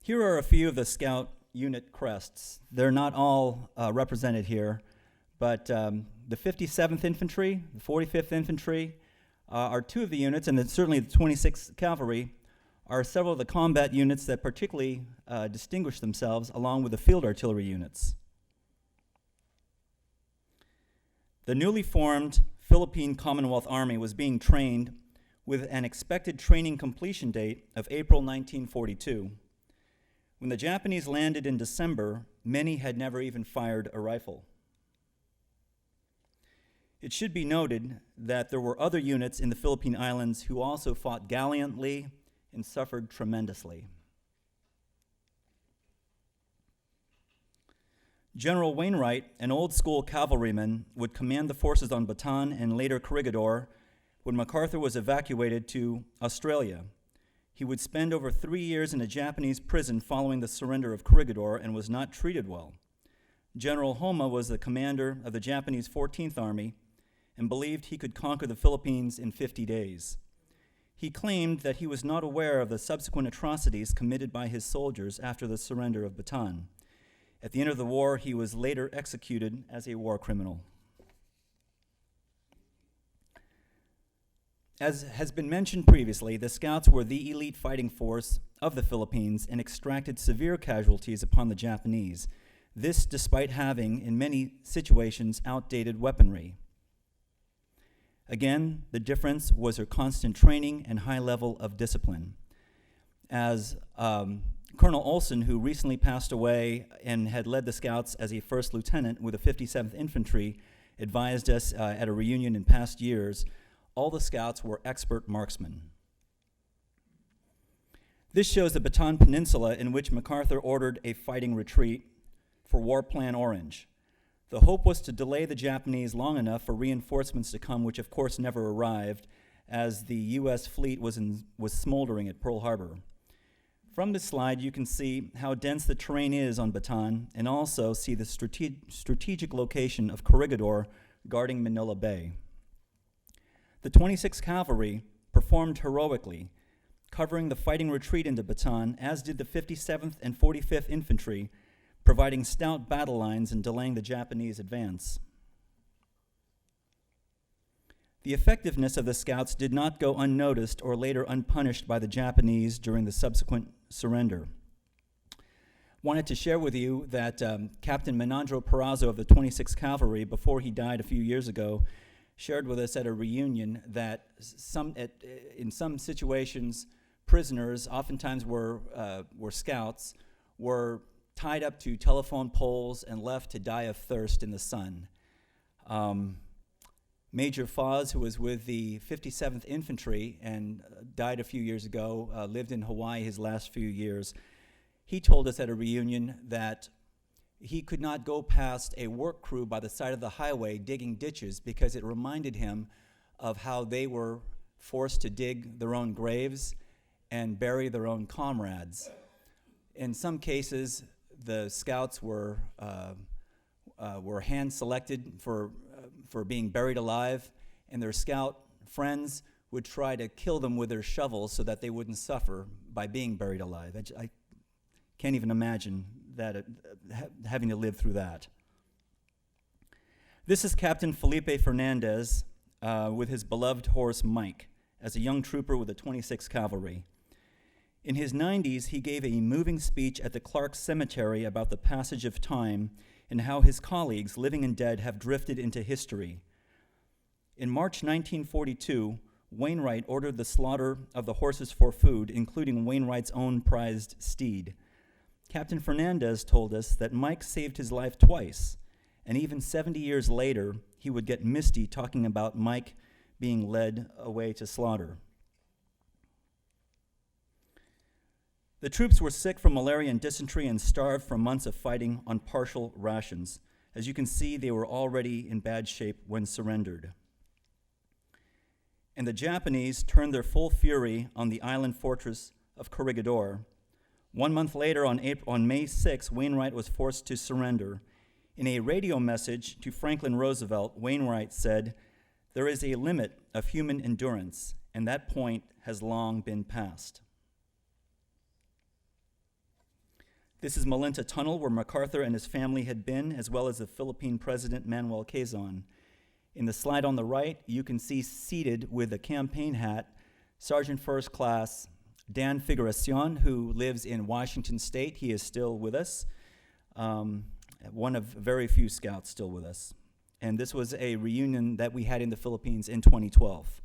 Here are a few of the Scout unit crests. They're not all represented here, but the 57th Infantry, the 45th Infantry are two of the units, and then certainly the 26th Cavalry are several of the combat units that particularly distinguish themselves, along with the field artillery units. The newly formed Philippine Commonwealth Army was being trained with an expected training completion date of April 1942. When the Japanese landed in December, many had never even fired a rifle. It should be noted that there were other units in the Philippine Islands who also fought gallantly and suffered tremendously. General Wainwright, an old-school cavalryman, would command the forces on Bataan and later Corregidor when MacArthur was evacuated to Australia. He would spend over 3 years in a Japanese prison following the surrender of Corregidor and was not treated well. General Homa was the commander of the Japanese 14th Army and believed he could conquer the Philippines in 50 days. He claimed that he was not aware of the subsequent atrocities committed by his soldiers after the surrender of Bataan. At the end of the war, he was later executed as a war criminal. As has been mentioned previously, the Scouts were the elite fighting force of the Philippines and extracted severe casualties upon the Japanese, this despite having, in many situations, outdated weaponry. Again, the difference was their constant training and high level of discipline. As Colonel Olson, who recently passed away and had led the Scouts as a first lieutenant with the 57th Infantry, advised us at a reunion in past years, all the Scouts were expert marksmen. This shows the Bataan Peninsula, in which MacArthur ordered a fighting retreat for War Plan Orange. The hope was to delay the Japanese long enough for reinforcements to come, which of course never arrived, as the U.S. fleet was smoldering at Pearl Harbor. From this slide, you can see how dense the terrain is on Bataan, and also see the strategic location of Corregidor guarding Manila Bay. The 26th Cavalry performed heroically, covering the fighting retreat into Bataan, as did the 57th and 45th Infantry, providing stout battle lines and delaying the Japanese advance. The effectiveness of the Scouts did not go unnoticed or later unpunished by the Japanese during the subsequent surrender. Wanted to share with you that Captain Menandro Perazzo of the 26th Cavalry, before he died a few years ago, shared with us at a reunion that in some situations, prisoners, oftentimes were Scouts, were tied up to telephone poles and left to die of thirst in the sun. Major Foz, who was with the 57th Infantry and died a few years ago, lived in Hawaii his last few years, he told us at a reunion that he could not go past a work crew by the side of the highway digging ditches because it reminded him of how they were forced to dig their own graves and bury their own comrades. In some cases, the Scouts were hand-selected for being buried alive, and their Scout friends would try to kill them with their shovels so that they wouldn't suffer by being buried alive. I can't even imagine that having to live through that. This is Captain Felipe Fernandez with his beloved horse Mike as a young trooper with the 26th Cavalry. In his 90s, he gave a moving speech at the Clark Cemetery about the passage of time and how his colleagues, living and dead, have drifted into history. In March 1942, Wainwright ordered the slaughter of the horses for food, including Wainwright's own prized steed. Captain Fernandez told us that Mike saved his life twice, and even 70 years later, he would get misty talking about Mike being led away to slaughter. The troops were sick from malaria and dysentery and starved from months of fighting on partial rations. As you can see, they were already in bad shape when surrendered. And the Japanese turned their full fury on the island fortress of Corregidor. 1 month later, on May 6, Wainwright was forced to surrender. In a radio message to Franklin Roosevelt, Wainwright said, "There is a limit of human endurance, and that point has long been passed." This is Malinta Tunnel, where MacArthur and his family had been, as well as the Philippine President Manuel Quezon. In the slide on the right, you can see seated with a campaign hat, Sergeant First Class Dan Figuracion, who lives in Washington State. He is still with us, one of very few scouts still with us. And this was a reunion that we had in the Philippines in 2012.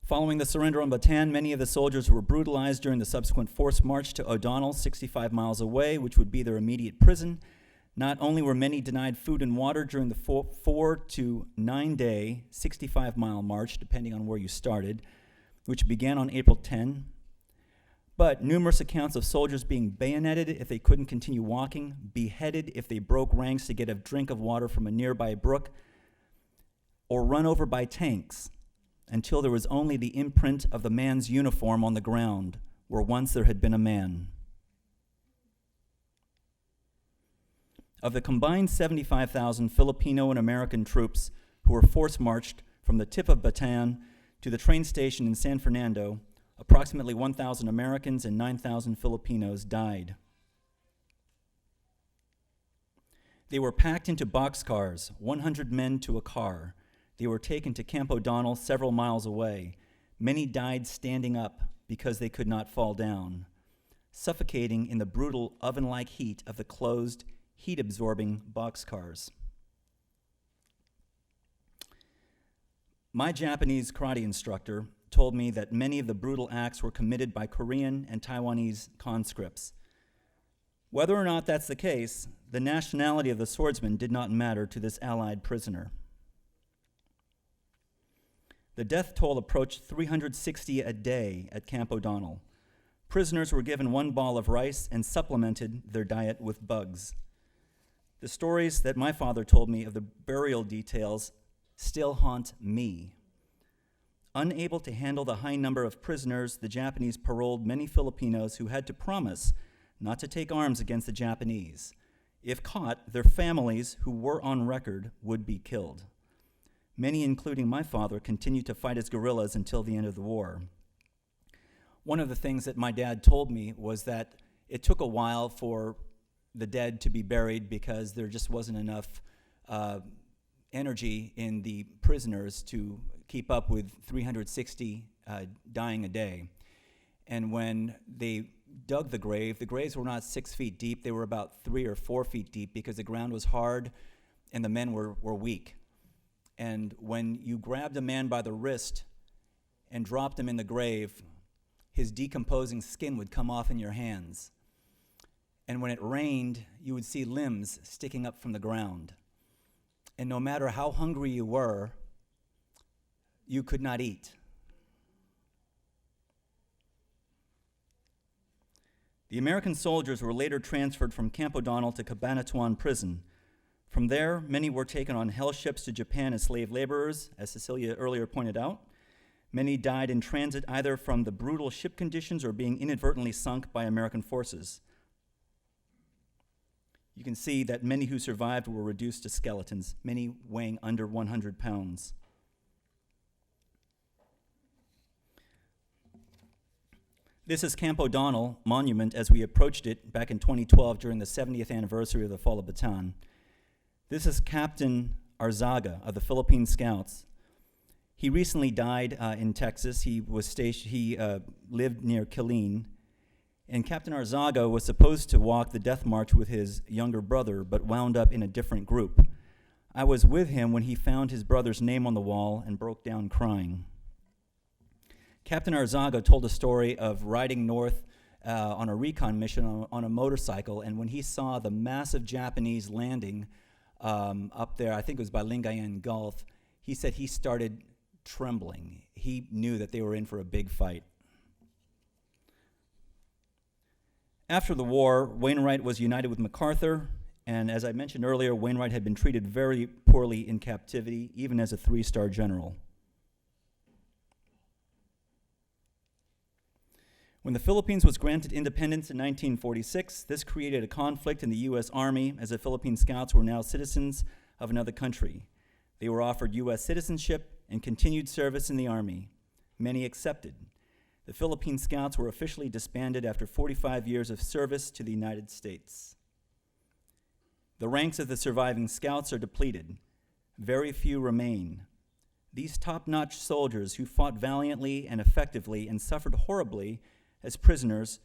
Following the surrender on Bataan, many of the soldiers were brutalized during the subsequent forced march to O'Donnell, 65 miles away, which would be their immediate prison. Not only were many denied food and water during the 4 to 9 day, 65-mile march, depending on where you started, which began on April 10, but numerous accounts of soldiers being bayoneted if they couldn't continue walking, beheaded if they broke ranks to get a drink of water from a nearby brook, or run over by tanks, until there was only the imprint of the man's uniform on the ground, where once there had been a man. Of the combined 75,000 Filipino and American troops who were force-marched from the tip of Bataan to the train station in San Fernando, approximately 1,000 Americans and 9,000 Filipinos died. They were packed into boxcars, 100 men to a car. They were taken to Camp O'Donnell several miles away. Many died standing up because they could not fall down, suffocating in the brutal oven-like heat of the closed, heat-absorbing boxcars. My Japanese karate instructor told me that many of the brutal acts were committed by Korean and Taiwanese conscripts. Whether or not that's the case, the nationality of the swordsman did not matter to this Allied prisoner. The death toll approached 360 a day at Camp O'Donnell. Prisoners were given 1 ball of rice and supplemented their diet with bugs. The stories that my father told me of the burial details still haunt me. Unable to handle the high number of prisoners, the Japanese paroled many Filipinos who had to promise not to take arms against the Japanese. If caught, their families, who were on record, would be killed. Many, including my father, continued to fight as guerrillas until the end of the war. One of the things that my dad told me was that it took a while for the dead to be buried because there just wasn't enough energy in the prisoners to keep up with 360 dying a day. And when they dug the graves were not 6 feet deep, they were about 3 or 4 feet deep because the ground was hard and the men were weak. And when you grabbed a man by the wrist and dropped him in the grave, his decomposing skin would come off in your hands. And when it rained, you would see limbs sticking up from the ground. And no matter how hungry you were, you could not eat. The American soldiers were later transferred from Camp O'Donnell to Cabanatuan Prison. From there, many were taken on hell ships to Japan as slave laborers, as Cecilia earlier pointed out. Many died in transit either from the brutal ship conditions or being inadvertently sunk by American forces. You can see that many who survived were reduced to skeletons, many weighing under 100 pounds. This is Camp O'Donnell Monument as we approached it back in 2012 during the 70th anniversary of the fall of Bataan. This is Captain Arzaga of the Philippine Scouts. He recently died in Texas. He was lived near Killeen. And Captain Arzaga was supposed to walk the death march with his younger brother, but wound up in a different group. I was with him when he found his brother's name on the wall and broke down crying. Captain Arzaga told a story of riding north on a recon mission on a motorcycle, and when he saw the massive Japanese landing up there, I think it was by Lingayen Gulf, he said he started trembling. He knew that they were in for a big fight. After the war, Wainwright was united with MacArthur, and as I mentioned earlier, Wainwright had been treated very poorly in captivity, even as a 3-star general. When the Philippines was granted independence in 1946, this created a conflict in the U.S. Army, as the Philippine Scouts were now citizens of another country. They were offered U.S. citizenship and continued service in the Army. Many accepted. The Philippine Scouts were officially disbanded after 45 years of service to the United States. The ranks of the surviving Scouts are depleted. Very few remain. These top-notch soldiers who fought valiantly and effectively and suffered horribly as prisoners,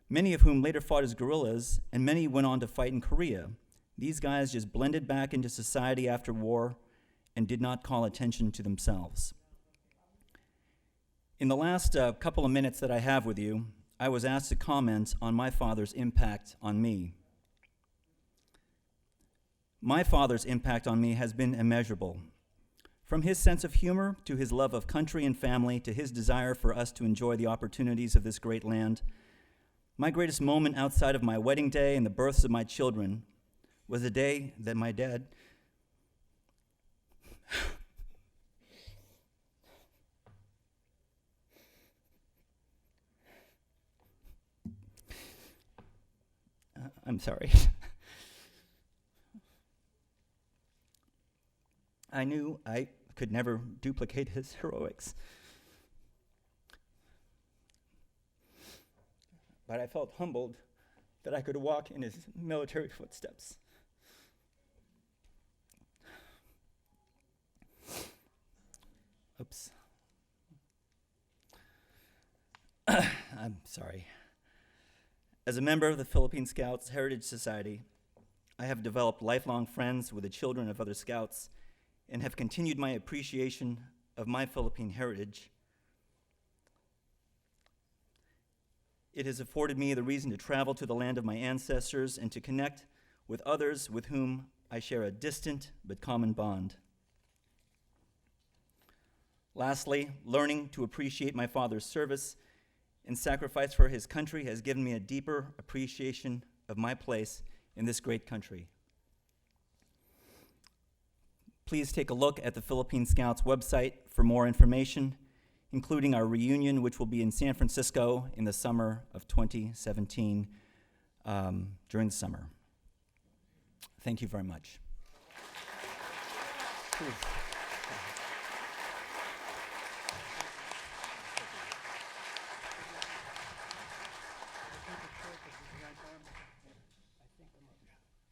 many of whom later fought as guerrillas, and many went on to fight in Korea. These guys just blended back into society after war and did not call attention to themselves. In the last couple of minutes that I have with you, I was asked to comment on my father's impact on me. My father's impact on me has been immeasurable. From his sense of humor to his love of country and family to his desire for us to enjoy the opportunities of this great land, my greatest moment outside of my wedding day and the births of my children was the day that my dad I'm sorry. I knew I could never duplicate his heroics. But I felt humbled that I could walk in his military footsteps. Oops. I'm sorry. As a member of the Philippine Scouts Heritage Society, I have developed lifelong friends with the children of other Scouts and have continued my appreciation of my Philippine heritage. It has afforded me the reason to travel to the land of my ancestors and to connect with others with whom I share a distant but common bond. Lastly, learning to appreciate my father's service and sacrifice for his country has given me a deeper appreciation of my place in this great country. Please take a look at the Philippine Scouts website for more information, including our reunion, which will be in San Francisco in the summer of 2017, during the summer. Thank you very much. Ooh.